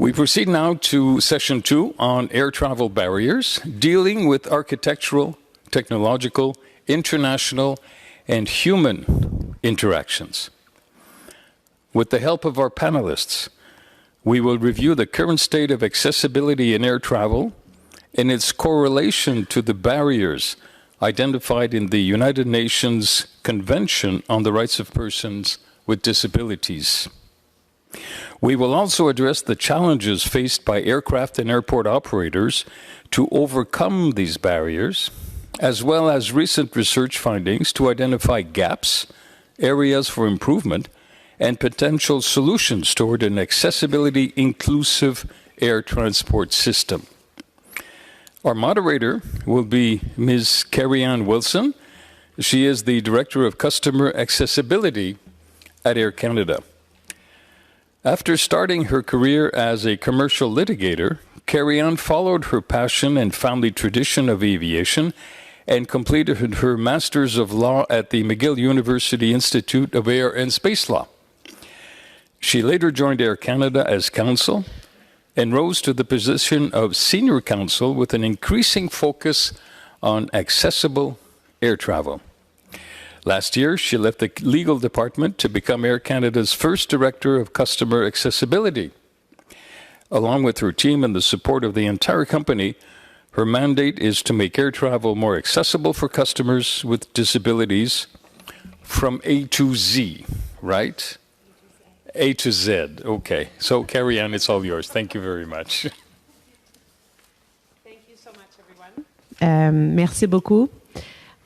We proceed now to session 2 on air travel barriers, dealing with architectural, technological, international, and human interactions. With the help of our panelists, we will review the current state of accessibility in air travel and its correlation to the barriers identified in the United Nations Convention on the Rights of Persons with Disabilities. We will also address the challenges faced by aircraft and airport operators to overcome these barriers, as well as recent research findings to identify gaps, areas for improvement, and potential solutions toward an accessibility inclusive air transport system. Our moderator will be Ms. Carrie-Ann Wilson. She is the Director of Customer Accessibility at Air Canada. After starting her career as a commercial litigator, Carrie-Ann followed her passion and family tradition of aviation and completed her Master's of Law at the McGill University Institute of Air and Space Law. She later joined Air Canada as counsel and rose to the position of senior counsel with an increasing focus on accessible air travel. Last year, she left the legal department to become Air Canada's first Director of Customer Accessibility. Along with her team and the support of the entire company, her mandate is to make air travel more accessible for customers with disabilities from A to Z, right? A to Z, okay. So Carrie-Ann, it's all yours. Thank you very much. Thank you so much, everyone. Merci beaucoup.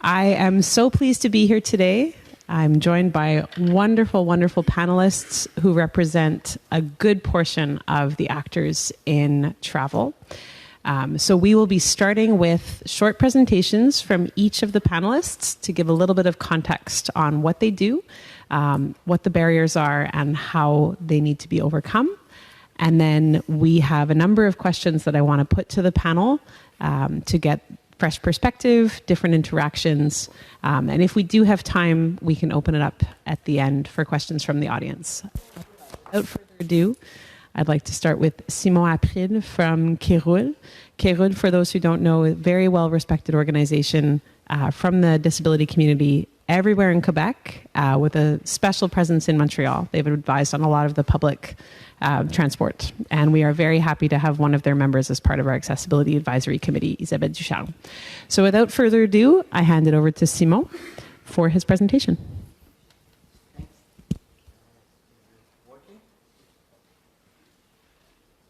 I am so pleased to be here today. I'm joined by wonderful, wonderful panelists who represent a good portion of the actors in travel. So we will be starting with short presentations from each of the panelists to give a little bit of context on what they do, what the barriers are, and how they need to be overcome. And then we have a number of questions that I want to put to the panel to get fresh perspective, different interactions. And if we do have time, we can open it up at the end for questions from the audience. Without further ado, I'd like to start with Simon April from Kéroul. Kéroul, for those who don't know, a very well-respected organization from the disability community everywhere in Quebec, with a special presence in Montreal. They've advised on a lot of the public transport, and we are very happy to have one of their members as part of our Accessibility Advisory Committee, Isabelle Ducharme. So without further ado, I hand it over to Simon for his presentation. Working?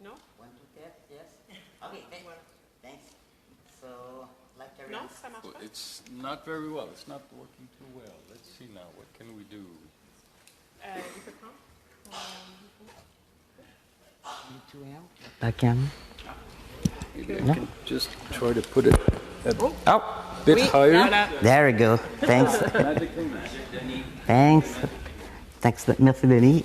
No? 1, 2, test, yes? Okay, thanks. So, like everyone. No, ça marche pas. It's not very well. It's not working too well. Let's see now. What can we do? I can. Maybe I can just try to put it a bit higher. There we go. Thanks. Thanks. Thanks. Merci, Denis.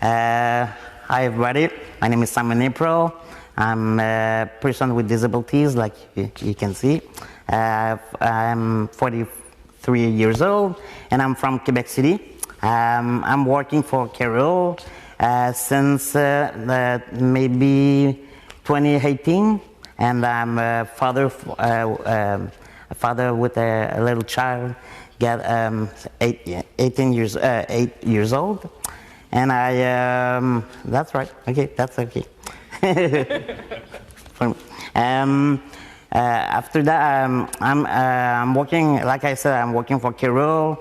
Hi, everybody. My name is Simon April. I'm a person with disabilities, like you can see. I'm 43 years old, and I'm from Quebec City. I'm working for Kéroul since maybe 2018, and I'm a father with a little child, get 8 years old, and I that's right. Okay, that's okay. After that, I'm working. Like I said, I'm working for Kéroul.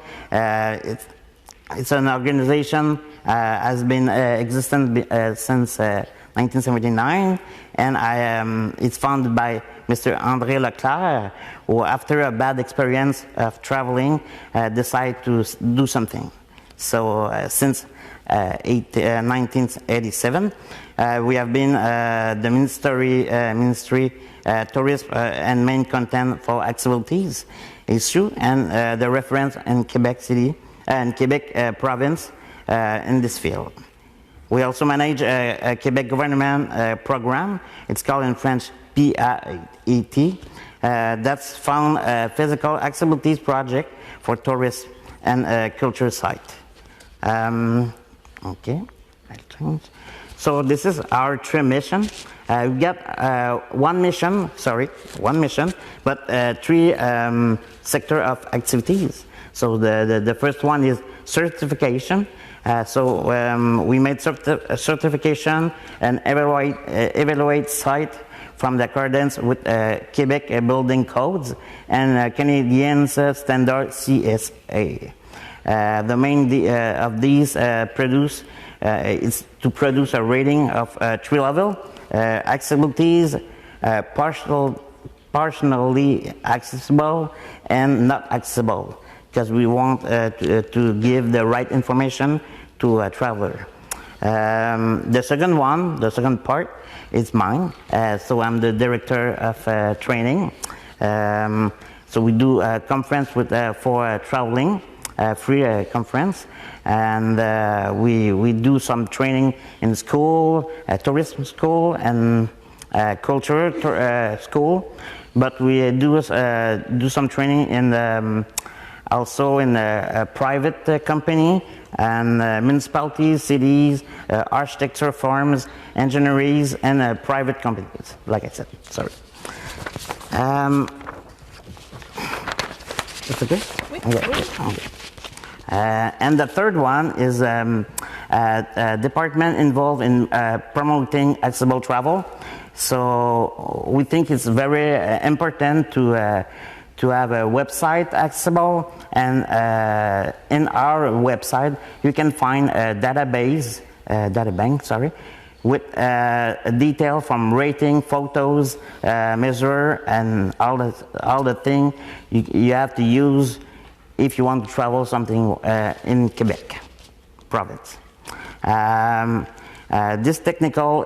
It's an organization has been existent since 1979, and it's founded by Mr. André Leclerc, who, after a bad experience of traveling, decided to do something. So since 1987, we have been the Ministry Tourism and Main Content for Accessibilities issue, and the reference in Quebec City and Quebec province in this field. We also manage a Quebec government program. It's called in French PAET. That's found a physical accessibilities project for tourists and culture site. Okay. So this is our three mission. We got one mission, but three sector of activities. So the first one is certification. We made certification and evaluate site from the accordance with Quebec building codes and Canadian standard CSA. The main of these is to produce a rating of 3 level, accessibilities, partially accessible and not accessible, because we want to give the right information to a traveler. The second part is mine. So I'm the director of training. So we do a conference for traveling, free conference, and we do some training in school, tourism school, and culture school. But we do some training in also in a private company and municipalities, cities, architecture firms, engineers, and private companies. Like I said, sorry. That's okay. Okay. And the third one is a department involved in promoting accessible travel. So we think it's very important to have a website accessible, and in our website you can find a data bank, with detail from rating, photos, measure, and all the thing you have to use if you want to travel something in Quebec province. These technical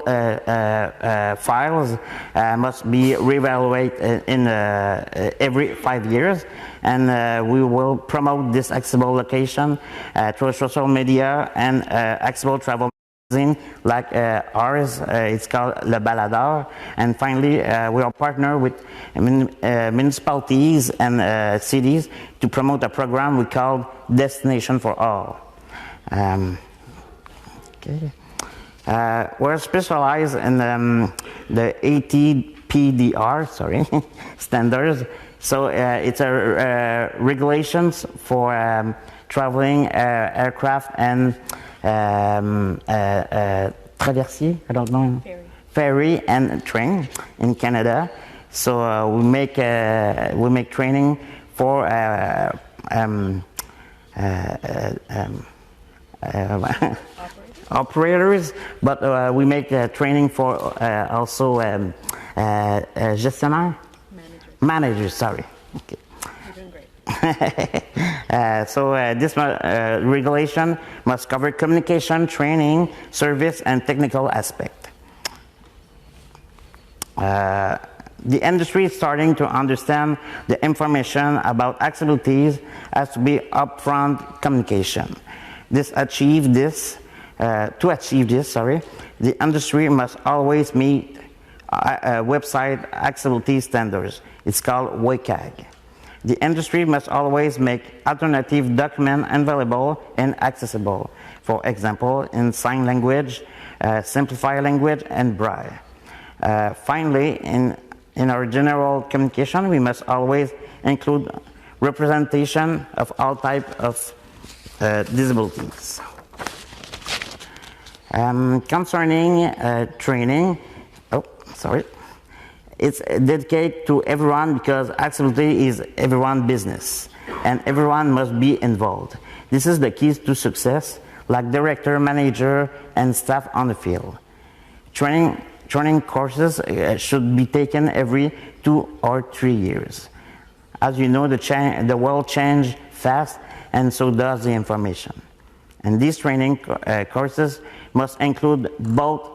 files must be reevaluated in every 5 years, and we will promote this accessible location through social media and accessible travel magazine like ours. It's called Le Baladeur. And finally, we are partner with municipalities and cities to promote a program we call Destination for All. Okay. We're specialized in the ATPDR, standards. So it's regulations for traveling aircraft and traversier, I don't know, ferry and train in Canada. So we make training for operators, but we make training for also gestionnaire? Managers, sorry. Okay. You're doing great. So this regulation must cover communication, training, service, and technical aspect. The industry is starting to understand the information about accessibilities has to be upfront communication. To achieve this, the industry must always meet website accessibility standards. It's called WCAG. The industry must always make alternative documents available and accessible. For example, in sign language, simplified language, and braille. Finally, in our general communication, we must always include representation of all types of disabilities. Concerning training, it's dedicated to everyone because accessibility is everyone's business and everyone must be involved. This is the key to success, like director, manager, and staff on the field. Training courses should be taken every 2 or 3 years. As you know, the world changes fast, and so does the information. And these training courses must include both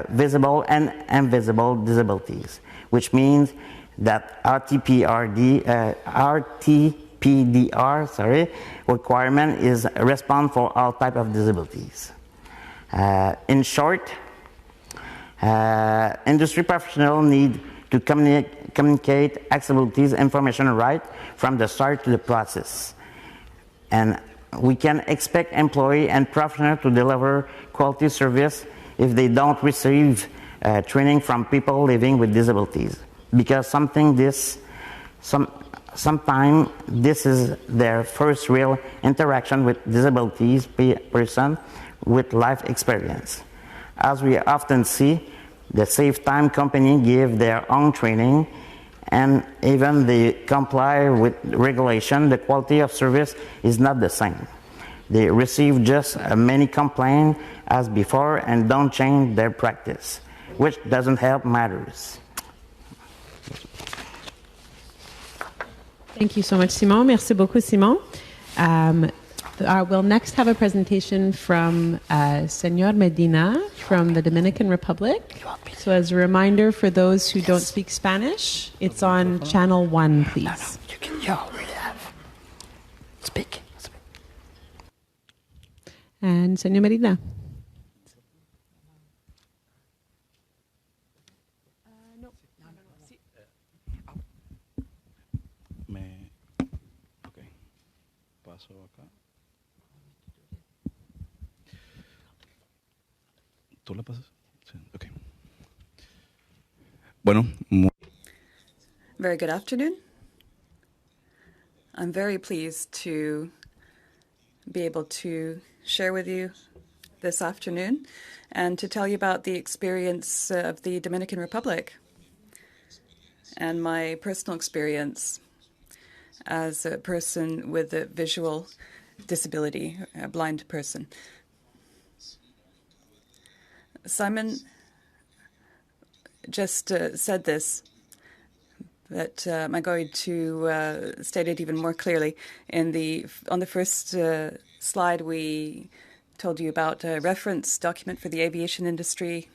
visible and invisible disabilities, which means that RTPDR requirement is response for all type of disabilities. In short, industry professionals need to communicate accessibilities information right from the start to the process. And we can expect employee and professionals to deliver quality service if they don't receive training from people living with disabilities. Because sometimes this is their first real interaction with disabilities person with life experience. As we often see, the Save Time company give their own training, and even they comply with regulation, the quality of service is not the same. They receive just as many complaints as before and don't change their practice, which doesn't help matters. Thank you so much, Simon. Merci beaucoup, Simon. We'll next have a presentation from Senor Medina from the Dominican Republic. So as a reminder for those who don't speak Spanish, it's on channel 1, please. You can yell. Speak. And Senor Medina. Okay. Paso acá. ¿Tú la pasas? Sí. Okay. Bueno. Very good afternoon. I'm very pleased to be able to share with you this afternoon and to tell you about the experience of the Dominican Republic and my personal experience as a person with a visual disability, a blind person. Simon just said this, but I'm going to state it even more clearly. On the first slide, we told you about a reference document for the aviation industry,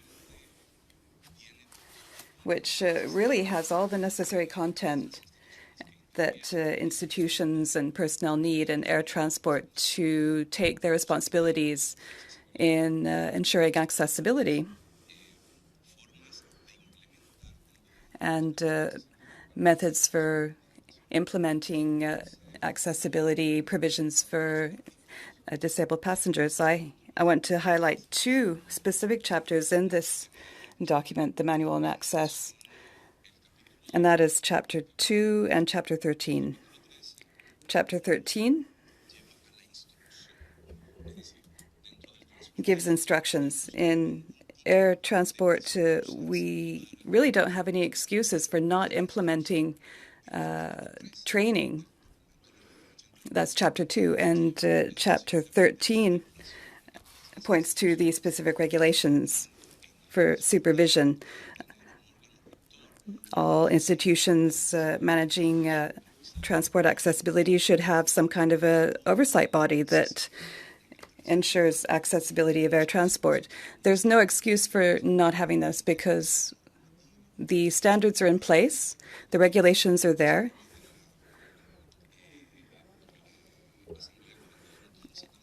which really has all the necessary content that institutions and personnel need in air transport to take their responsibilities in ensuring accessibility and methods for implementing accessibility provisions for disabled passengers. I want to highlight 2 specific chapters in this document, the Manual on Access, and that is Chapter 2 and Chapter 13. Chapter 13 gives instructions. In air transport, we really don't have any excuses for not implementing training. That's Chapter 2. And Chapter 13 points to the specific regulations for supervision. All institutions managing transport accessibility should have some kind of a oversight body that ensures accessibility of air transport. There's no excuse for not having this because the standards are in place, the regulations are there,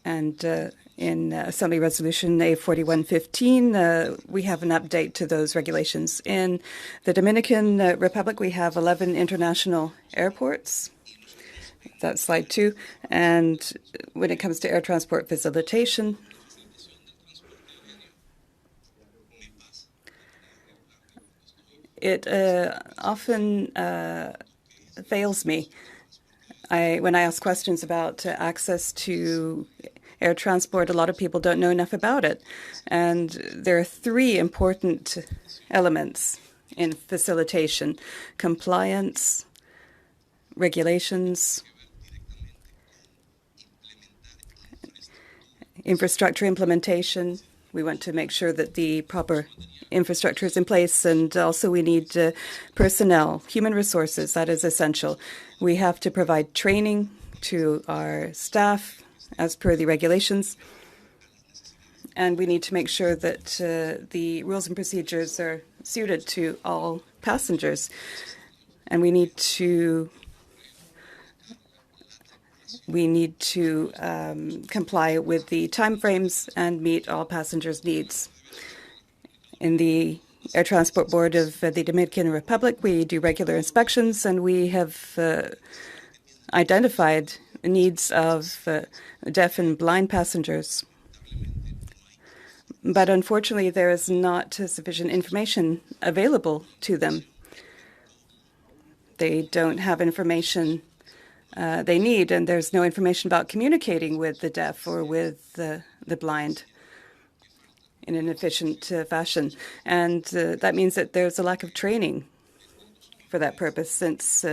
and in Assembly Resolution A4115, we have an update to those regulations. In the Dominican Republic, we have 11 international airports. That's slide 2. And when it comes to air transport facilitation, it often fails me when I ask questions about access to air transport. A lot of people don't know enough about it. And there are 3 important elements in facilitation: compliance, regulations, infrastructure implementation. We want to make sure that the proper infrastructure is in place, and also we need personnel, human resources. That is essential. We have to provide training to our staff as per the regulations, and we need to make sure that the rules and procedures are suited to all passengers, and we need to comply with the timeframes and meet all passengers' needs. In the Air Transport Board of the Dominican Republic, we do regular inspections, and we have identified needs of deaf and blind passengers. But unfortunately, there is not sufficient information available to them. They don't have information they need, and there's no information about communicating with the deaf or with the blind in an efficient fashion. And that means that there's a lack of training for that purpose. Since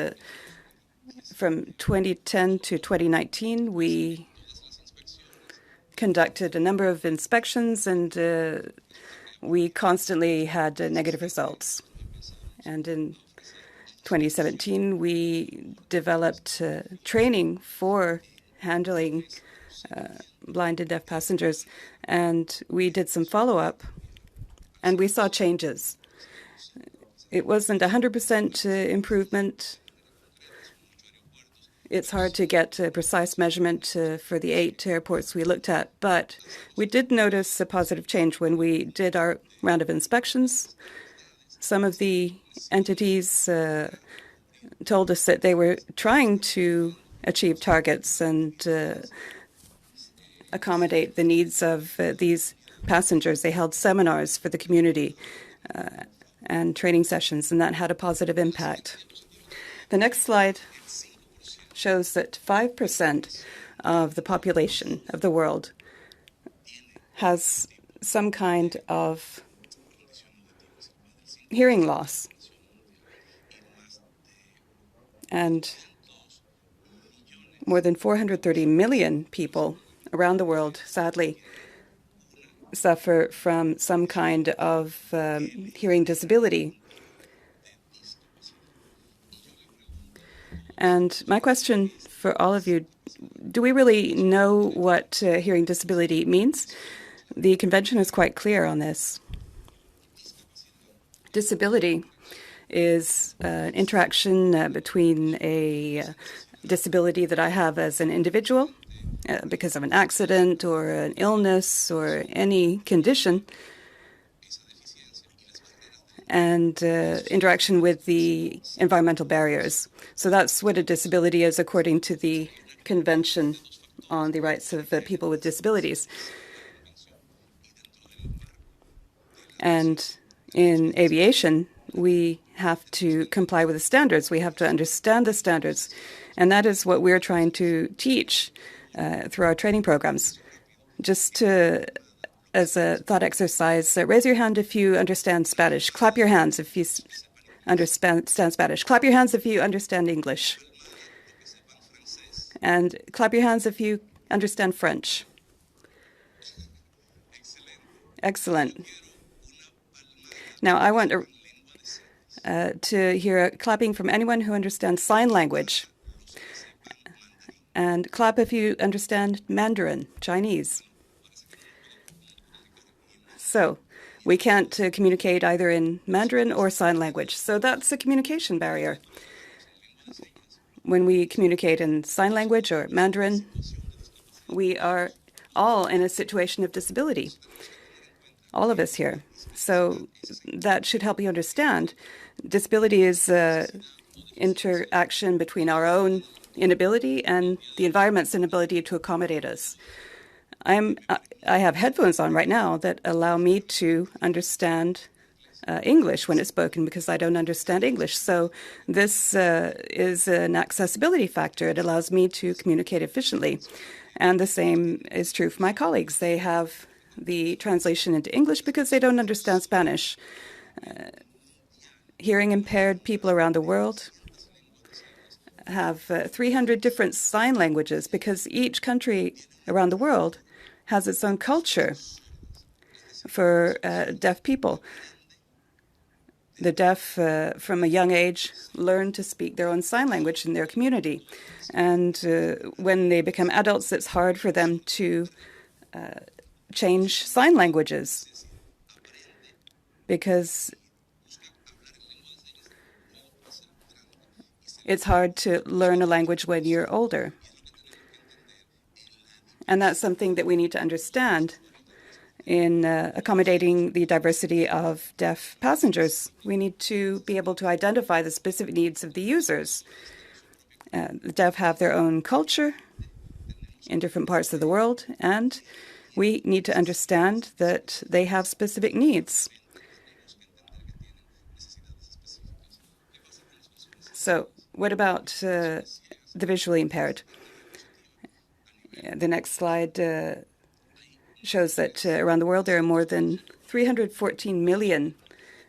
from 2010 to 2019, we conducted a number of inspections, and we constantly had negative results. And in 2017, we developed training for handling blind and deaf passengers, and we did some follow-up, and we saw changes. It wasn't 100% improvement. It's hard to get a precise measurement for the 8 airports we looked at, but we did notice a positive change when we did our round of inspections. Some of the entities told us that they were trying to achieve targets and accommodate the needs of these passengers. They held seminars for the community and training sessions, and that had a positive impact. The next slide shows that 5% of the population of the world has some kind of hearing loss. And more than 430 million people around the world, sadly, suffer from some kind of hearing disability. And my question for all of you, do we really know what hearing disability means? The convention is quite clear on this. Disability is an interaction between a disability that I have as an individual because of an accident or an illness or any condition, and interaction with the environmental barriers. So that's what a disability is according to the Convention on the Rights of People with Disabilities. And in aviation, we have to comply with the standards. We have to understand the standards. And that is what we're trying to teach through our training programs. Just as a thought exercise, raise your hand if you understand Spanish. Clap your hands if you understand Spanish. Clap your hands if you understand English. And clap your hands if you understand French. Excellent. Now, I want to hear clapping from anyone who understands sign language. And clap if you understand Mandarin, Chinese. So we can't communicate either in Mandarin or sign language. So that's a communication barrier. When we communicate in sign language or Mandarin, we are all in a situation of disability. All of us here. So that should help you understand. Disability is interaction between our own inability and the environment's inability to accommodate us. I have headphones on right now that allow me to understand English when it's spoken because I don't understand English. So this is an accessibility factor. It allows me to communicate efficiently. And the same is true for my colleagues. They have the translation into English because they don't understand Spanish. Hearing impaired people around the world have 300 different sign languages because each country around the world has its own culture for deaf people. The deaf, from a young age, learn to speak their own sign language in their community. And when they become adults, it's hard for them to change sign languages because it's hard to learn a language when you're older. And that's something that we need to understand in accommodating the diversity of deaf passengers. We need to be able to identify the specific needs of the users. The deaf have their own culture in different parts of the world, and we need to understand that they have specific needs. So what about the visually impaired? The next slide shows that around the world there are more than 314 million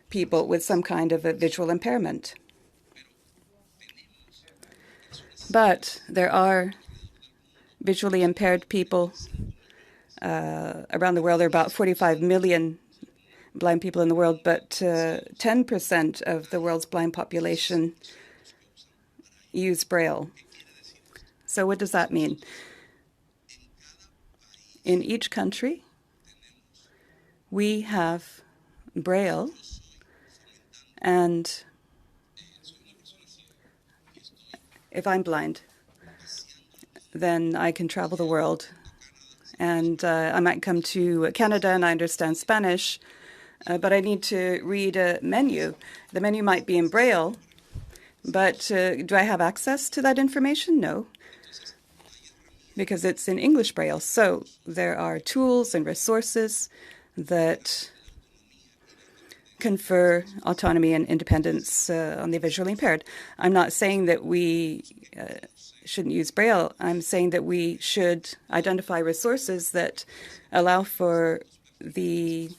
people with some kind of a visual impairment. But there are visually impaired people around the world. There are about 45 million blind people in the world, but 10% of the world's blind population use Braille. So what does that mean? In each country, we have Braille, and if I'm blind, then I can travel the world, and I might come to Canada and I understand Spanish, but I need to read a menu. The menu might be in Braille, but do I have access to that information? No, because it's in English Braille. So there are tools and resources that confer autonomy and independence on the visually impaired. I'm not saying that we shouldn't use Braille. I'm saying that we should identify resources that allow for the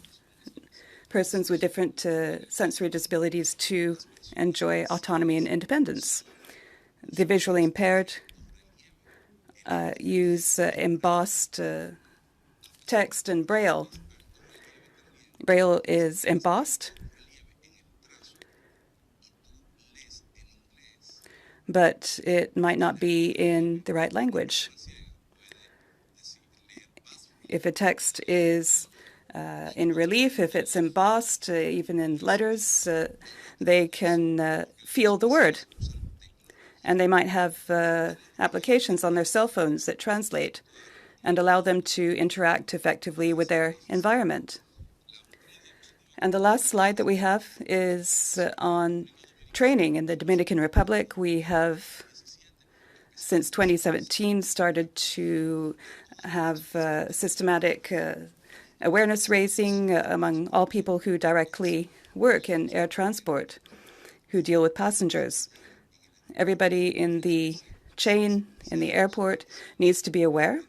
persons with different sensory disabilities to enjoy autonomy and independence. The visually impaired use embossed text and Braille. Braille is embossed, but it might not be in the right language. If a text is in relief, if it's embossed, even in letters, they can feel the word. And they might have applications on their cell phones that translate and allow them to interact effectively with their environment. And the last slide that we have is on training. In the Dominican Republic, we have, since 2017, started to have systematic awareness raising among all people who directly work in air transport, who deal with passengers. Everybody in the chain, in the airport, needs to be aware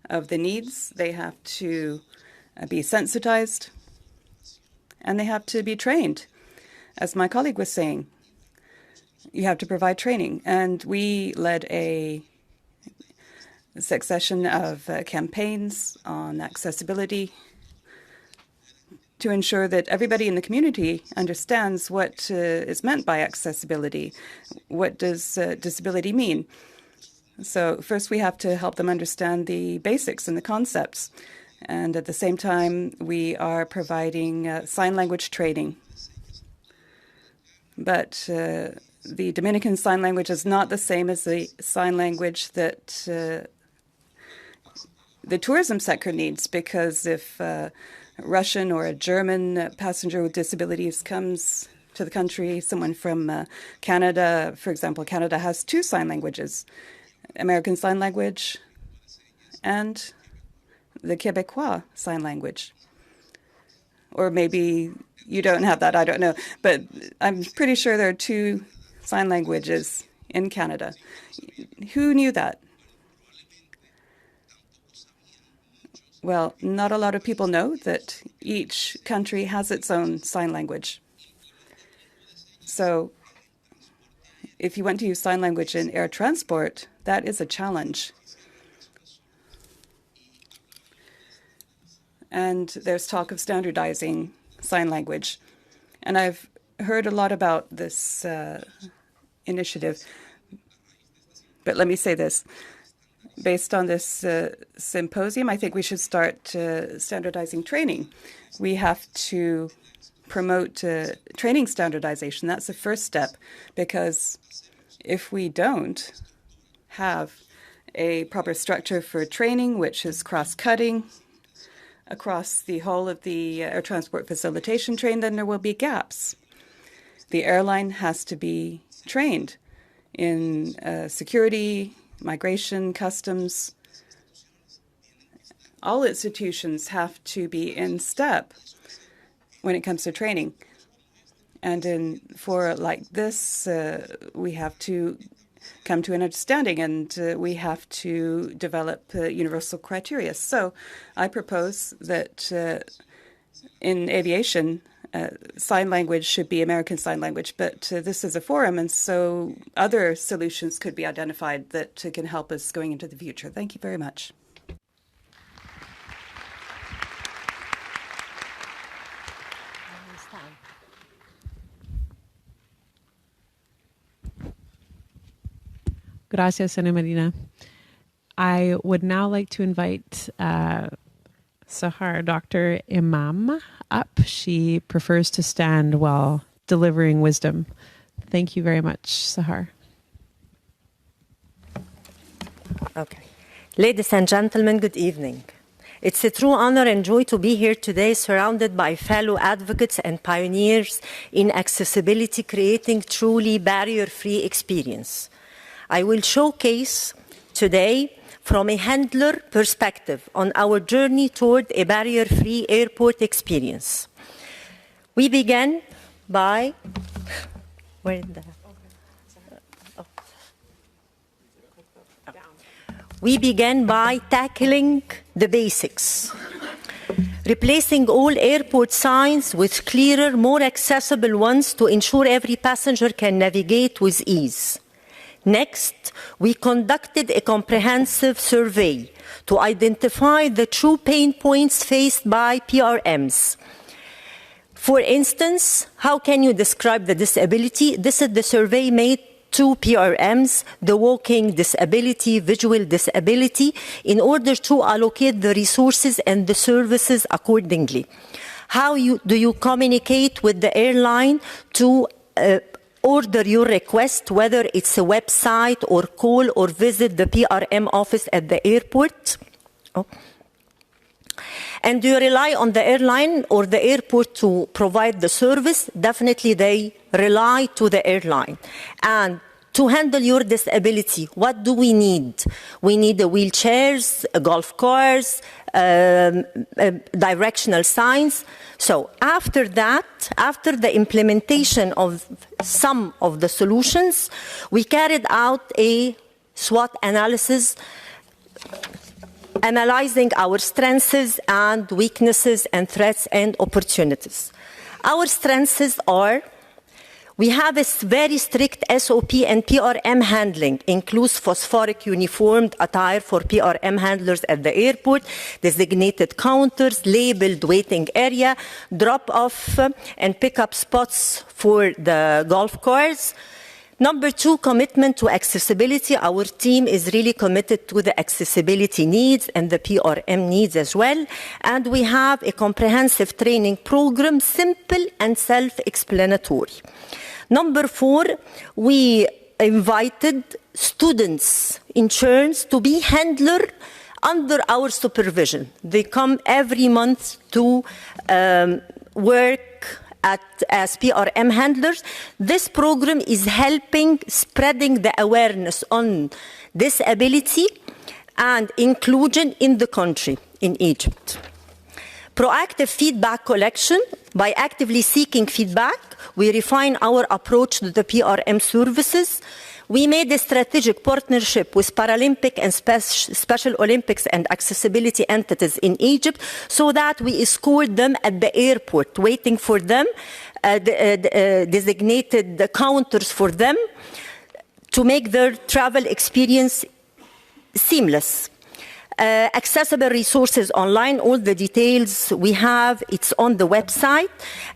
of the needs. They have to be sensitized, and they have to be trained. As my colleague was saying, you have to provide training. And we led a succession of campaigns on accessibility to ensure that everybody in the community understands what is meant by accessibility. What does disability mean? So first we have to help them understand the basics and the concepts. And at the same time, we are providing sign language training. But the Dominican Sign Language is not the same as the sign language that the tourism sector needs, because if a Russian or a German passenger with disabilities comes to the country, someone from Canada, for example, Canada has two sign languages, American Sign Language and the Quebecois Sign Language. Or maybe you don't have that, I don't know. But I'm pretty sure there are two sign languages in Canada. Who knew that? Well, not a lot of people know that each country has its own sign language. So if you want to use sign language in air transport, that is a challenge. And there's talk of standardizing sign language. And I've heard a lot about this initiative. But let me say this. Based on this symposium, I think we should start standardizing training. We have to promote training standardization. That's the first step, because if we don't have a proper structure for training, which is cross-cutting across the whole of the air transport facilitation train, then there will be gaps. The airline has to be trained in security, migration, customs. All institutions have to be in step when it comes to training. And in fora like this, we have to come to an understanding, and we have to develop universal criteria. So I propose that in aviation, sign language should be American Sign Language, but this is a forum, and so other solutions could be identified that can help us going into the future. Thank you very much. Gracias, Ana Marina. I would now like to invite Sahar, Dr. Imam, up. She prefers to stand while delivering wisdom. Thank you very much, Sahar. Okay. Ladies and gentlemen, good evening. It's a true honor and joy to be here today, surrounded by fellow advocates and pioneers in accessibility, creating truly barrier-free experience. I will showcase today from a handler perspective on our journey toward a barrier-free airport experience. We began by tackling the basics, replacing all airport signs with clearer, more accessible ones to ensure every passenger can navigate with ease. Next, we conducted a comprehensive survey to identify the true pain points faced by PRMs. For instance, how can you describe the disability? This is the survey made to PRMs, the walking disability, visual disability, in order to allocate the resources and the services accordingly. How do you communicate with the airline to order your request, whether it's a website or call or visit the PRM office at the airport? Oh. And do you rely on the airline or the airport to provide the service? Definitely they rely to the airline. And to handle your disability, what do we need? We need wheelchairs, golf cars, directional signs. So after that, after the implementation of some of the solutions, we carried out a SWOT analysis, analyzing our strengths and weaknesses and threats and opportunities. Our strengths are: we have a very strict SOP and PRM handling, includes phosphoric uniformed attire for PRM handlers at the airport, designated counters, labeled waiting area, drop-off and pick-up spots for the golf cars. Number two, commitment to accessibility. Our team is really committed to the accessibility needs and the PRM needs as well. And we have a comprehensive training program, simple and self-explanatory. Number four, we invited students, interns, to be handler under our supervision. They come every month to work as PRM handlers. This program is helping spreading the awareness on disability and inclusion in the country, in Egypt. Proactive feedback collection. By actively seeking feedback, we refine our approach to the PRM services. We made a strategic partnership with Paralympic and Special Olympics and accessibility entities in Egypt so that we escort them at the airport, waiting for them, designated counters for them to make their travel experience seamless. Accessible resources online, all the details we have, it's on the website.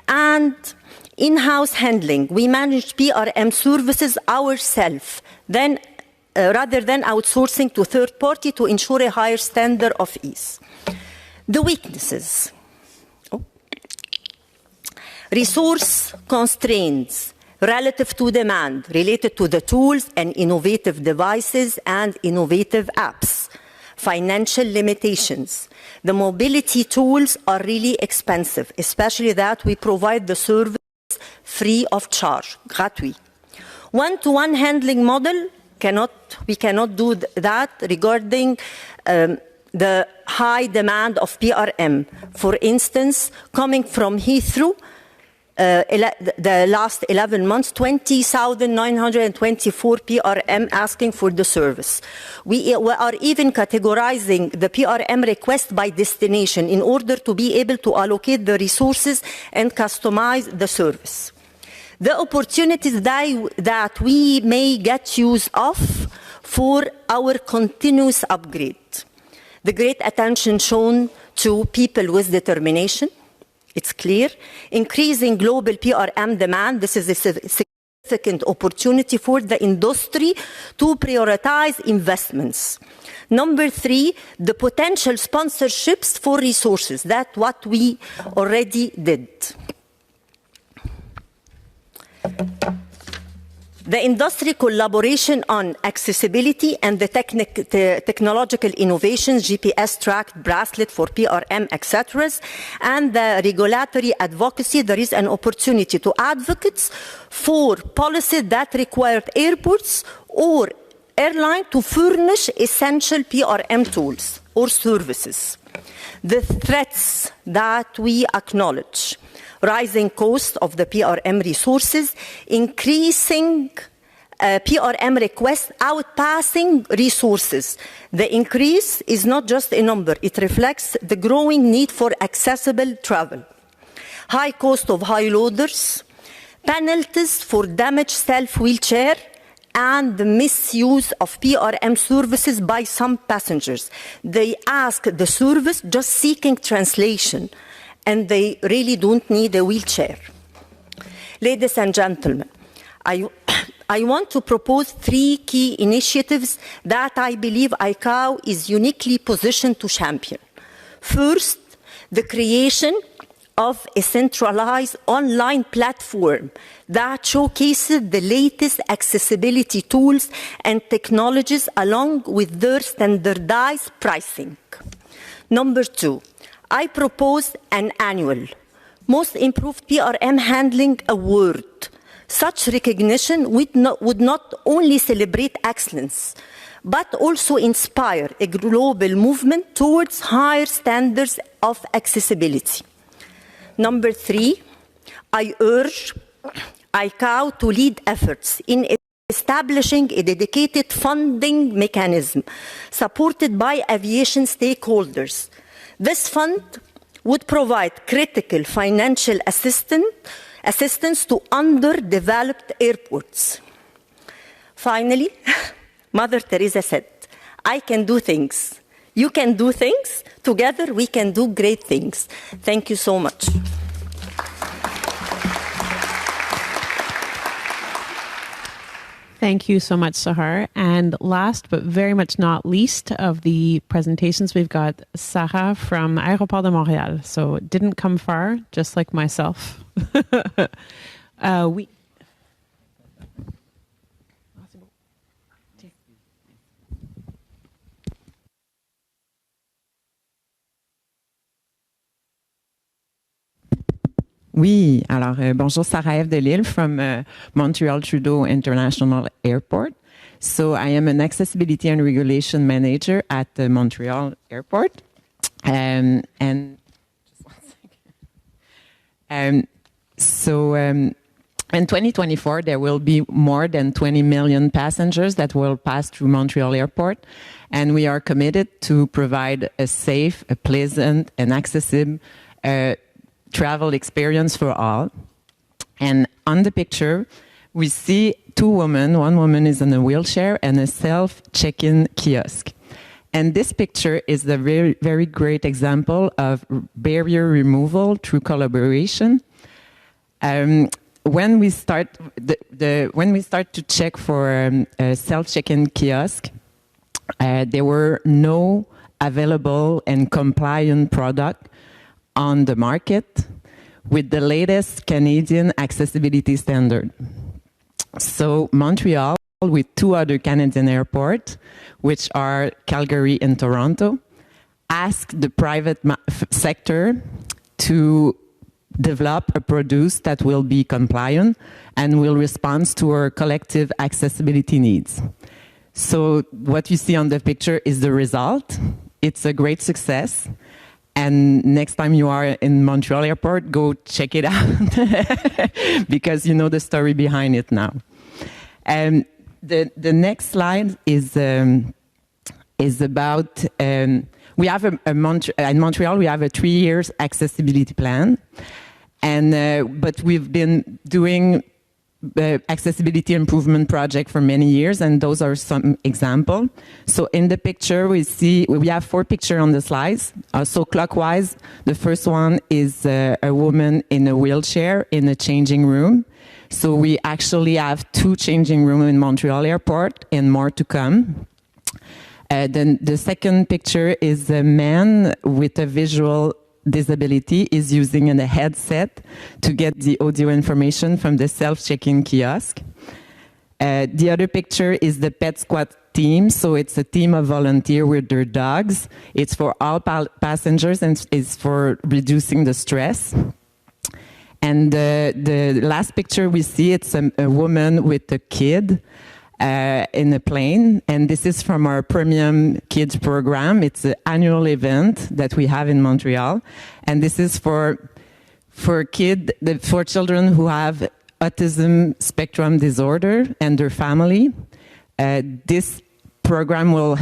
And in-house handling, we manage PRM services ourselves, rather than outsourcing to third party to ensure a higher standard of ease. The weaknesses. Resource constraints relative to demand, related to the tools and innovative devices and innovative apps. Financial limitations. The mobility tools are really expensive, especially that we provide the service free of charge, gratuit. One-to-one handling model, we cannot do that regarding the high demand of PRM. For instance, coming from Heathrow, the last 11 months, 20,924 PRM asking for the service. We are even categorizing the PRM request by destination in order to be able to allocate the resources and customize the service. The opportunities that we may get use of for our continuous upgrade. The great attention shown to people with determination. It's clear. Increasing global PRM demand. This is a significant opportunity for the industry to prioritize investments. Number 3, the potential sponsorships for resources. That's what we already did. The industry collaboration on accessibility and the technological innovations, GPS tracked bracelet for PRM, etc., and the regulatory advocacy. There is an opportunity to advocates for policies that require airports or airlines to furnish essential PRM tools or services. The threats that we acknowledge. Rising cost of the PRM resources, increasing PRM requests outpassing resources. The increase is not just a number, it reflects the growing need for accessible travel. High cost of high loaders, penalties for damaged self-wheelchair, and the misuse of PRM services by some passengers. They ask the service just seeking translation, and they really don't need a wheelchair. Ladies and gentlemen, I want to propose 3 key initiatives that I believe ICAO is uniquely positioned to champion. First, the creation of a centralized online platform that showcases the latest accessibility tools and technologies along with their standardized pricing. Number 2, I propose an annual Most Improved PRM Handling Award. Such recognition would not only celebrate excellence, but also inspire a global movement towards higher standards of accessibility. Number 3, I urge ICAO to lead efforts in establishing a dedicated funding mechanism supported by aviation stakeholders. This fund would provide critical financial assistance to underdeveloped airports. Finally, Mother Teresa said, I can do things. You can do things. Together we can do great things. Thank you so much. Thank you so much, Sahar. And last but very much not least of the presentations, we've got Sarah from Aéroport de Montréal. So didn't come far, just like myself. Oui, alors bonjour, Sarah F. Delille from Montreal Trudeau International Airport. So I am an accessibility and regulation manager at the Montreal Airport. And just one second. In 2024, there will be more than 20 million passengers that will pass through Montreal Airport. And we are committed to provide a safe, a pleasant, and accessible travel experience for all. And on the picture, we see 2 women. One woman is in a wheelchair and a self-check-in kiosk. And this picture is a very, very great example of barrier removal through collaboration. When we start to check for a self-check-in kiosk, there were no available and compliant product on the market with the latest Canadian accessibility standard. So Montreal, with 2 other Canadian airports, which are Calgary and Toronto, asked the private sector to develop a produce that will be compliant and will respond to our collective accessibility needs. So what you see on the picture is the result. It's a great success. And next time you are in Montreal Airport, go check it out because you know the story behind it now. The next slide is about, we have in Montreal, we have a 3 years accessibility plan. And, but we've been doing the accessibility improvement project for many years, and those are some examples. So in the picture, we have 4 pictures on the slides. So clockwise, the first one is a woman in a wheelchair in a changing room. So we actually have 2 changing rooms in Montreal Airport and more to come. Then the second picture is a man with a visual disability is using a headset to get the audio information from the self-check-in kiosk. The other picture is the Pet Squad team. So it's a team of volunteers with their dogs. It's for all passengers and it's for reducing the stress. And the last picture we see, it's a woman with a kid in a plane, and this is from our Premium Kids program. It's an annual event that we have in Montreal, and this is for children who have autism spectrum disorder and their family. This program will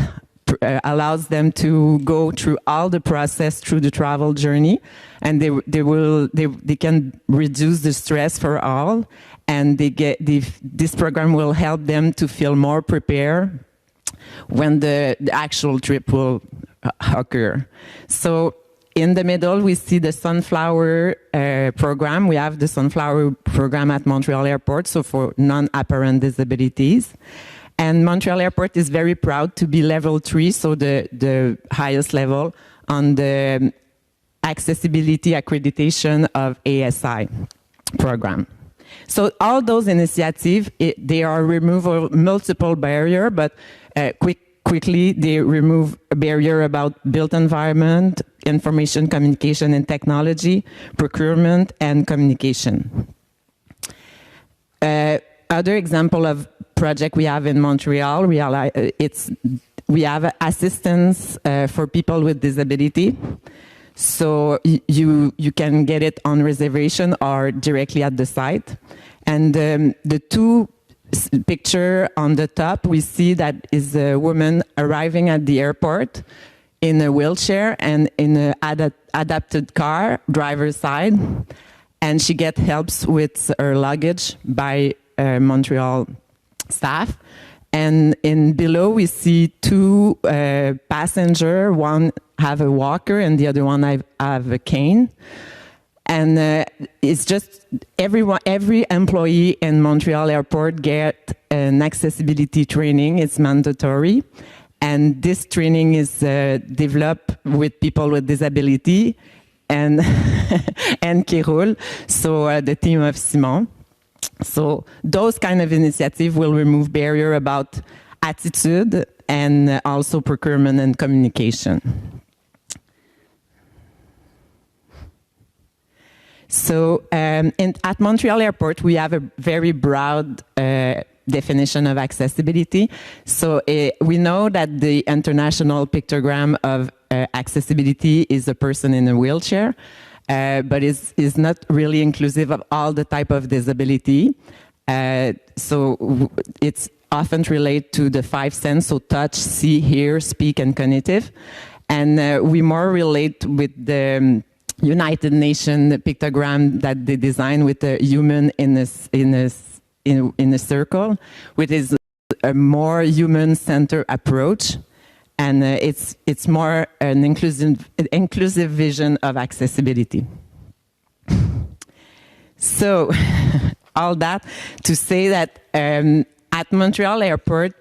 allows them to go through all the process through the travel journey, and they can reduce the stress for all, and this program will help them to feel more prepared when the actual trip will occur. So in the middle, we see the Sunflower program. We have the Sunflower program at Montreal Airport, so for non-apparent disabilities. And Montreal Airport is very proud to be level 3, so the highest level on the accessibility accreditation of ASI program. So all those initiatives, they are removal multiple barrier, but quickly they remove a barrier about built environment, information communication and technology, procurement and communication. Other example of project we have in Montreal, we have assistance for people with disability. So you can get it on reservation or directly at the site. And the 2 picture on the top, we see that is a woman arriving at the airport in a wheelchair and in an adapted car, driver's side. And she gets helps with her luggage by Montreal staff. And in below, we see 2 passengers. One have a walker and the other one have a cane. And it's just every employee in Montreal Airport get an accessibility training. It's mandatory. And this training is developed with people with disability and Kirul, so the team of Simon. So those kind of initiatives will remove barrier about attitude and also procurement and communication. So at Montreal Airport, we have a very broad definition of accessibility. So we know that the international pictogram of accessibility is a person in a wheelchair. But is not really inclusive of all the type of disability. So it's often related to the 5 senses, so touch, see, hear, speak, and cognitive. And we more relate with the United Nations pictogram that they designed with a human in a circle, which is a more human-centered approach. And it's more an inclusive vision of accessibility. So all that to say that at Montreal Airport,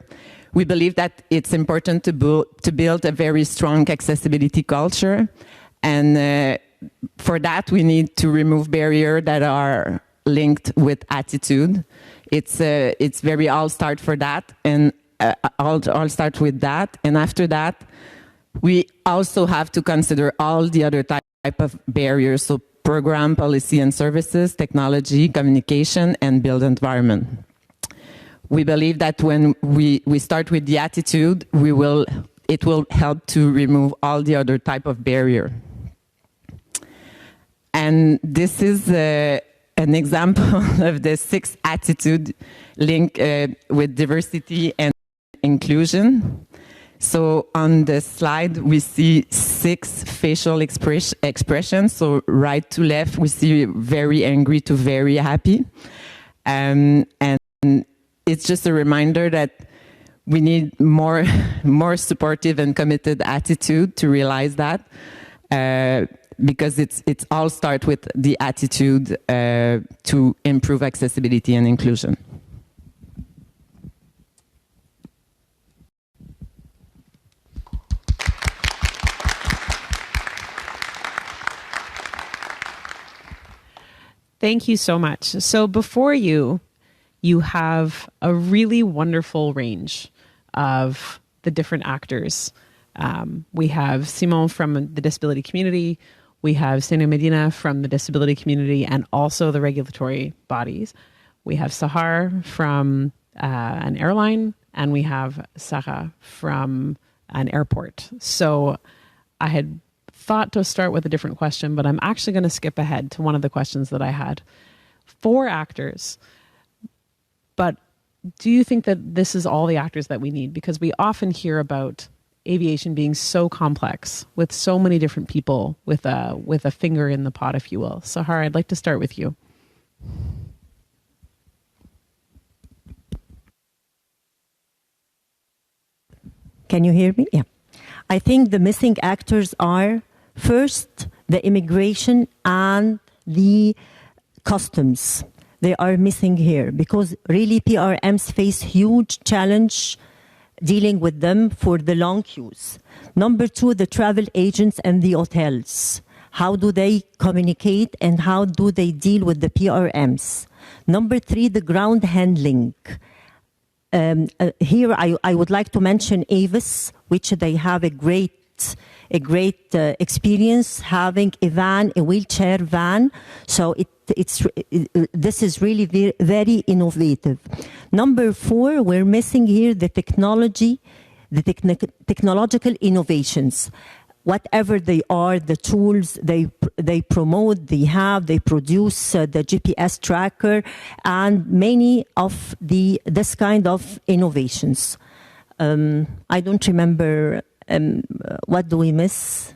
we believe that it's important to build a very strong accessibility culture. And for that, we need to remove barriers that are linked with attitude. It's very all start for that. And I'll start with that. And after that, we also have to consider all the other type of barriers. So program, policy and services, technology, communication, and built environment. We believe that when we start with the attitude, it will help to remove all the other type of barrier. And this is an example of the 6 attitude link with diversity and inclusion. So on the slide, we see 6 facial expressions. So right to left, we see very angry to very happy. And it's just a reminder that we need more supportive and committed attitude to realize that, because it's all start with the attitude to improve accessibility and inclusion. Thank you so much. So before you have a really wonderful range of the different actors. We have Simon from the disability community. We have Senor Medina from the disability community and also the regulatory bodies. We have Sahar from an airline, and we have Sarah from an airport. So I had thought to start with a different question, but I'm actually going to skip ahead to one of the questions that I had. 4 actors. But do you think that this is all the actors that we need? Because we often hear about aviation being so complex with so many different people with a finger in the pot, if you will. Sahar, I'd like to start with you. Can you hear me? Yeah. I think the missing actors are, first, the immigration and the customs. They are missing here because really PRMs face huge challenge dealing with them for the long queues. Number 2, the travel agents and the hotels. How do they communicate and how do they deal with the PRMs? Number 3, the ground handling. Here I would like to mention Avis, which they have a great experience having a van, a wheelchair van. So this is really very, very innovative. Number 4, we're missing here the technology, the technological innovations. Whatever they are, the tools they promote, they produce the GPS tracker and many of this kind of innovations. I don't remember. What do we miss?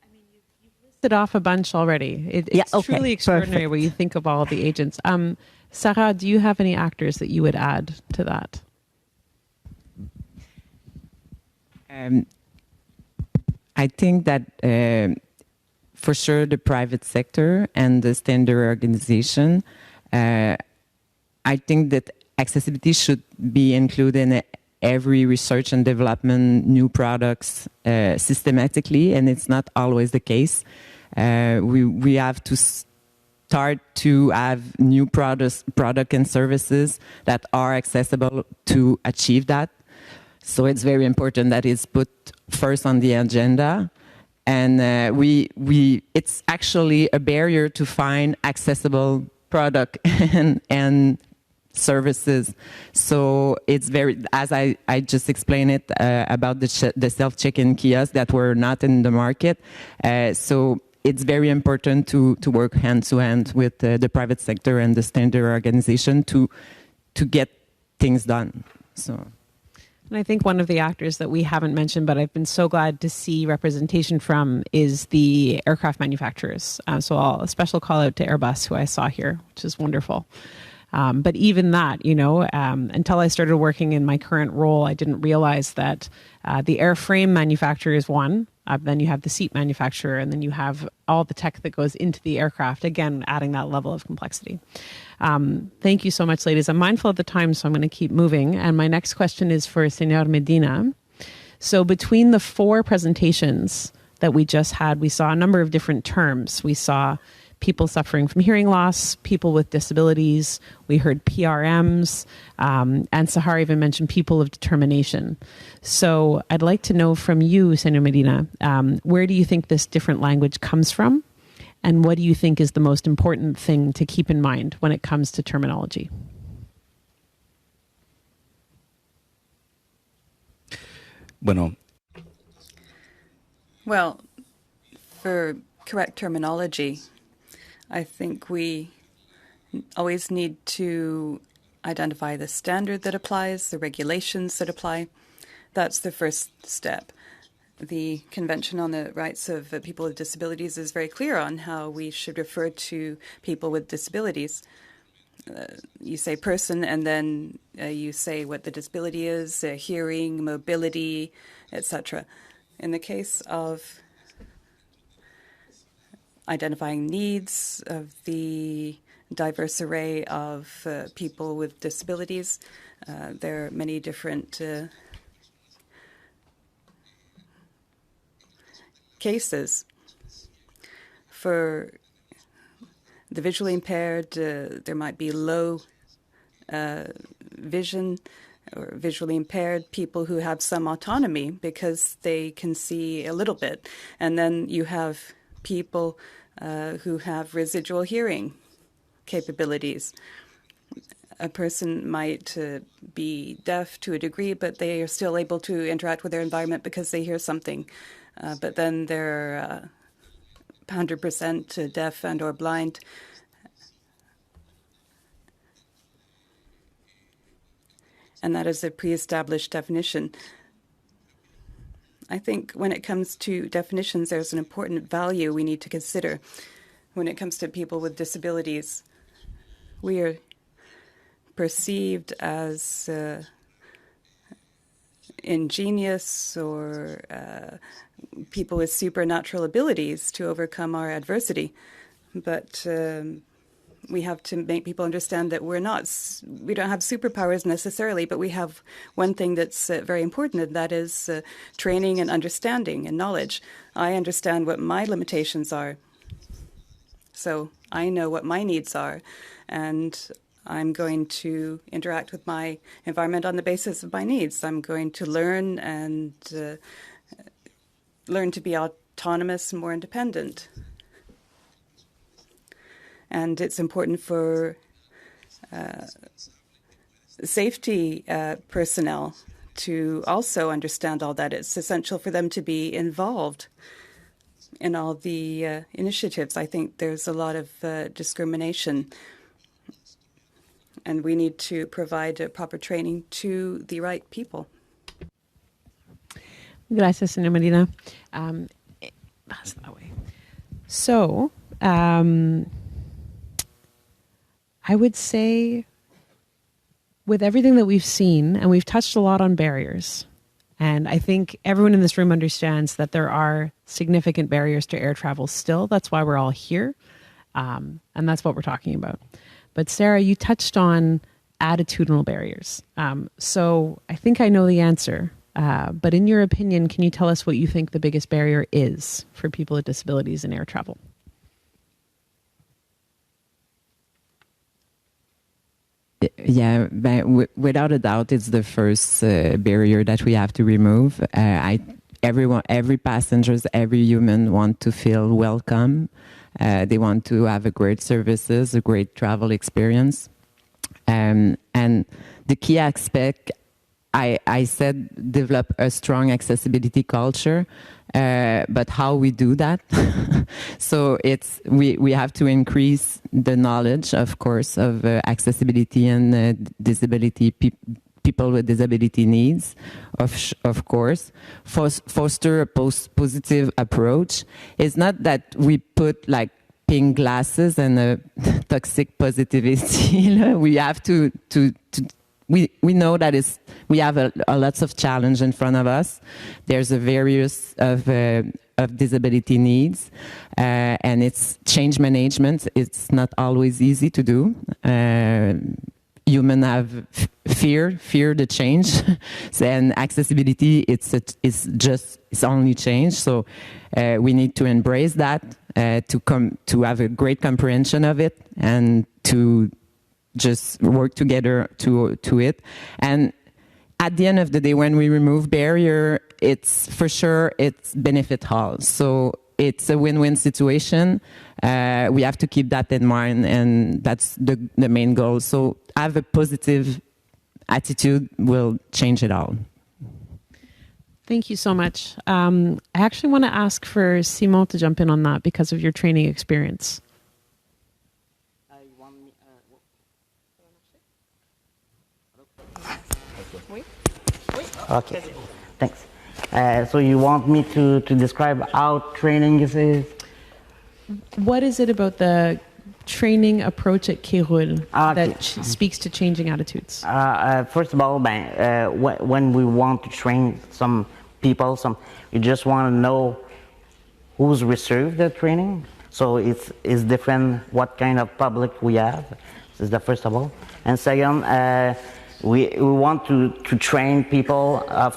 I mean, you've listed off a bunch already. It's truly extraordinary when you think of all the agents. Sarah, do you have any actors that you would add to that? I think that for sure the private sector and the standard organization, I think that accessibility should be included in every research and development, new products systematically, and it's not always the case. We have to start to have new product and services that are accessible to achieve that. So it's very important that it's put first on the agenda, and it's actually a barrier to find accessible product and services. So it's very, as I just explained it about the self-check-in kiosks that were not in the market. So it's very important to work hand to hand with the private sector and the standard organization to get things done. So. And I think one of the actors that we haven't mentioned, but I've been so glad to see representation from, is the aircraft manufacturers. So a special call out to Airbus, who I saw here, which is wonderful. But even that, until I started working in my current role, I didn't realize that the airframe manufacturer is one. Then you have the seat manufacturer, and then you have all the tech that goes into the aircraft, again, adding that level of complexity. Thank you so much, ladies. I'm mindful of the time, so I'm going to keep moving. And my next question is for Senor Medina. So between the 4 presentations that we just had, we saw a number of different terms. We saw people suffering from hearing loss, people with disabilities. We heard PRMs, and Sahar even mentioned people of determination. So I'd like to know from you, Senor Medina, where do you think this different language comes from? And what do you think is the most important thing to keep in mind when it comes to terminology? Bueno, Well, for correct terminology, I think we always need to identify the standard that applies, the regulations that apply. That's the first step. The Convention on the Rights of People with Disabilities is very clear on how we should refer to people with disabilities. You say person, and then you say what the disability is, hearing, mobility, etc. In the case of identifying needs of the diverse array of people with disabilities, there are many different cases. For the visually impaired, there might be low vision or visually impaired people who have some autonomy because they can see a little bit. And then you have people who have residual hearing capabilities. A person might be deaf to a degree, but they are still able to interact with their environment because they hear something. But then they're 100% deaf and or blind. And that is a pre-established definition. I think when it comes to definitions, there's an important value we need to consider. When it comes to people with disabilities, we are perceived as ingenious or people with supernatural abilities to overcome our adversity. But we have to make people understand that we don't have superpowers necessarily, but we have one thing that's very important, and that is training and understanding and knowledge. I understand what my limitations are, so I know what my needs are, and I'm going to interact with my environment on the basis of my needs. I'm going to learn and learn to be autonomous and more independent. And it's important for safety personnel to also understand all that. It's essential for them to be involved in all the initiatives. I think there's a lot of discrimination, and we need to provide proper training to the right people. Gracias, señora Marina. Pass that way. So, I would say with everything that we've seen, and we've touched a lot on barriers, and I think everyone in this room understands that there are significant barriers to air travel still. That's why we're all here, and that's what we're talking about. But Sarah, you touched on attitudinal barriers. So I think I know the answer, but in your opinion, can you tell us what you think the biggest barrier is for people with disabilities in air travel? Yeah, without a doubt, it's the first barrier that we have to remove. Every passengers, every human want to feel welcome. They want to have a great services, a great travel experience. And the key aspect, I said, develop a strong accessibility culture. But how we do that? So we have to increase the knowledge, of course, of accessibility and disability, people with disability needs, of course. Foster a positive approach. It's not that we put like pink glasses and a toxic positivity. We have to we know that we have a lots of challenge in front of us. There's a various of disability needs, and it's change management. It's not always easy to do. Human have fear the change, and accessibility it's only change. So we need to embrace that to have a great comprehension of it and to just work together to it. And at the end of the day, when we remove barrier, it's for sure it's benefit all. So it's a win-win situation. We have to keep that in mind, and that's the main goal. So have a positive attitude will change it all. Thank you so much. I actually want to ask for Simon to jump in on that because of your training experience. Okay, thanks. So you want me to describe how training is? What is it about the training approach at Keirul Okay. that speaks to changing attitudes? First of all, when we want to train some people, you just want to know who's received the training. So it's different what kind of public we have. This is the first of all. And second, we want to train people of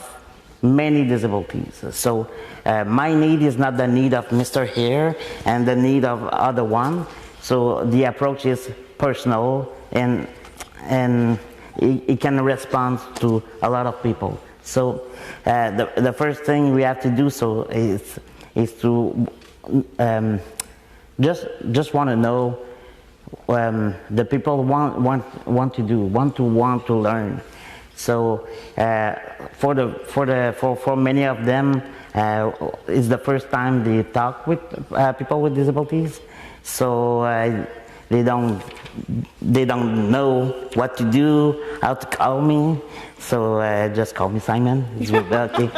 many disabilities. So my need is not the need of Mr. Here and the need of other one. So the approach is personal and it can respond to a lot of people. So the first thing we have to do so is to just want to know the people want to learn. So for many of them, it's the first time they talk with people with disabilities. So they don't know what to do, how to call me. So just call me Simon. It will be okay.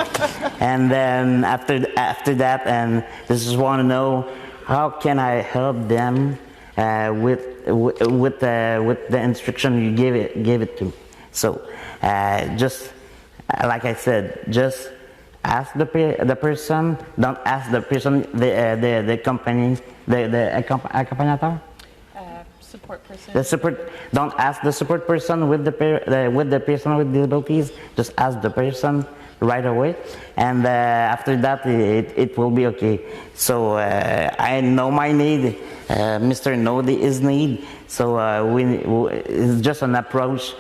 And then after that, and they just want to know how can I help them with the instruction you gave it to. So just like I said, just ask the person. Don't ask the person, the company, the accompagnator. Support person. The support. Don't ask the support person with the person with disabilities. Just ask the person right away, and after that it will be okay. So I know my need. Mr. know his need. So it's just an approach,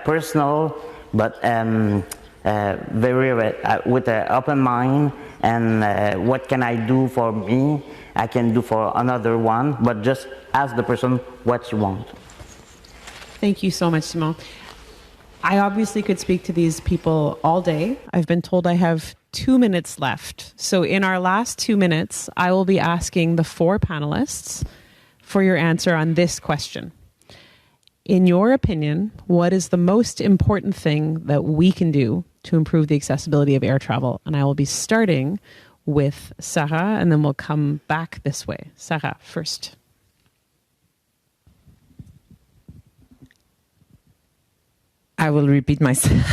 personal, but very with an open mind. And what can I do for me? I can do for another one, but just ask the person what you want. Thank you so much, Simon. I obviously could speak to these people all day. I've been told I have 2 minutes left. So in our last 2 minutes, I will be asking the 4 panelists for your answer on this question. In your opinion, what is the most important thing that we can do to improve the accessibility of air travel? And I will be starting with Sarah, and then we'll come back this way. Sarah, first. I will repeat myself.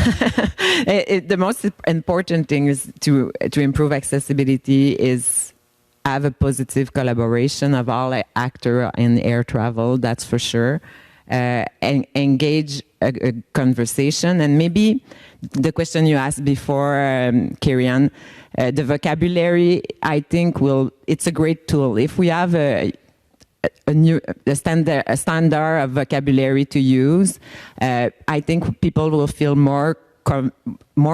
The most important thing is to improve accessibility is have a positive collaboration of all actors in air travel, that's for sure. And engage a conversation. And maybe the question you asked before, Kirian, the vocabulary, I think it's a great tool. If we have a standard of vocabulary to use, I think people will feel more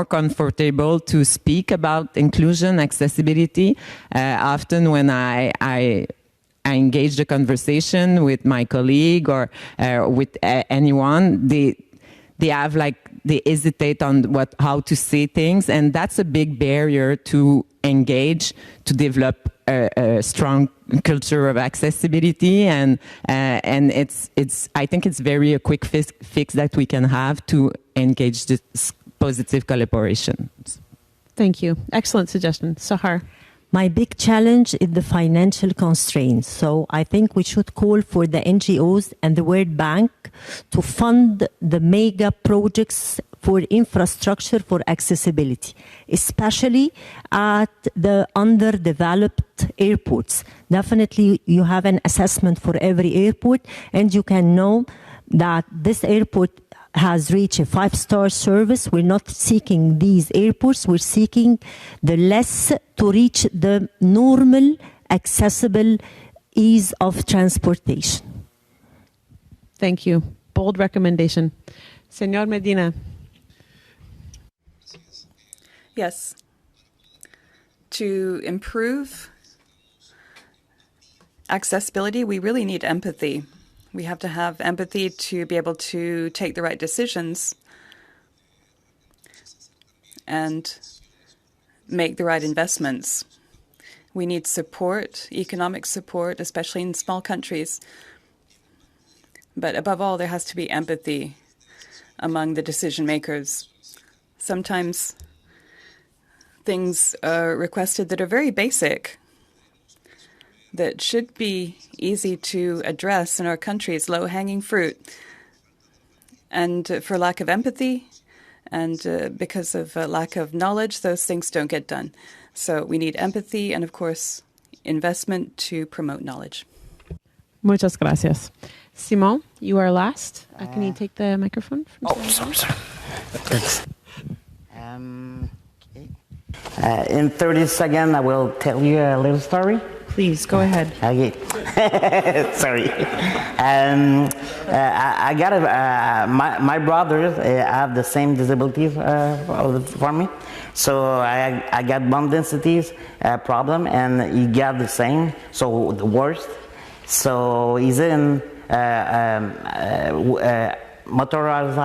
comfortable to speak about inclusion, accessibility. Often when I engage the conversation with my colleague or with anyone, they hesitate on how to say things, and that's a big barrier to engage, to develop a strong culture of accessibility, and it's I think it's a quick fix that we can have to engage this positive collaboration. Thank you. Excellent suggestion. Sahar. My big challenge is the financial constraints. So I think we should call for the NGOs and the World Bank to fund the mega projects for infrastructure for accessibility, especially at the underdeveloped airports. Definitely you have an assessment for every airport, and you can know that this airport has reached a 5-star service. We're not seeking these airports. We're seeking the less to reach the normal, accessible ease of transportation. Thank you. Bold recommendation. Senor Medina. Yes. To improve accessibility, we really need empathy. We have to have empathy to be able to take the right decisions and make the right investments. We need support, economic support, especially in small countries. But above all, there has to be empathy among the decision makers. Sometimes things are requested that are very basic, that should be easy to address in our countries, low-hanging fruit. And for lack of empathy and because of lack of knowledge, those things don't get done. So we need empathy and, of course, investment to promote knowledge. Muchas gracias. Simon, you are last. Can you take the microphone? Sorry. Thanks. Okay. In 30 seconds, I will tell you a little story. Please, go ahead. Okay. Sorry. I got my brothers have the same disabilities for me. So I got bone density problem, and he got the same, so the worst. So he's in motorized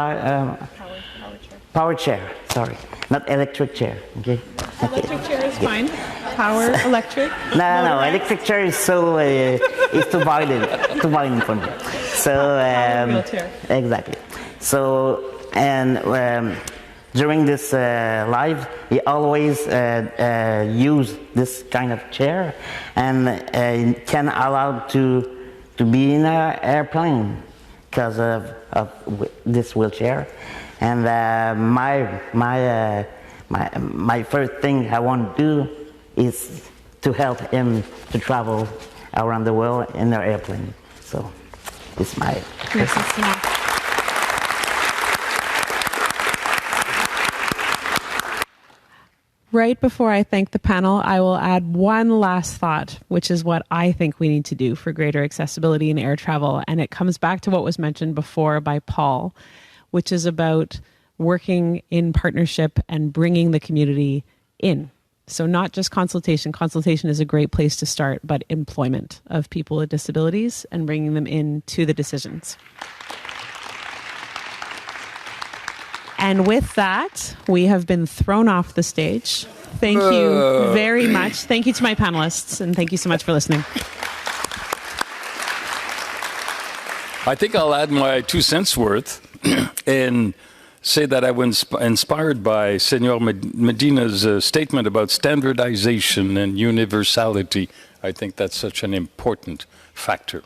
power chair. Sorry, not electric chair. Okay. Electric chair is fine. Power, electric. No. Electric chair is so it's too violent for me. So wheelchair. Exactly. So during this life, he always use this kind of chair, and can allow to be in an airplane because of this wheelchair. And my first thing I want to do is to help him to travel around the world in an airplane. So it's my. Right before I thank the panel, I will add one last thought, which is what I think we need to do for greater accessibility in air travel. And it comes back to what was mentioned before by Paul, which is about working in partnership and bringing the community in. So not just consultation. Consultation is a great place to start, but employment of people with disabilities and bringing them into the decisions. And with that, we have been thrown off the stage. Thank you very much. Thank you to my panelists, and thank you so much for listening. I think I'll add my 2 cents worth and say that I was inspired by Senor Medina's statement about standardization and universality. I think that's such an important factor.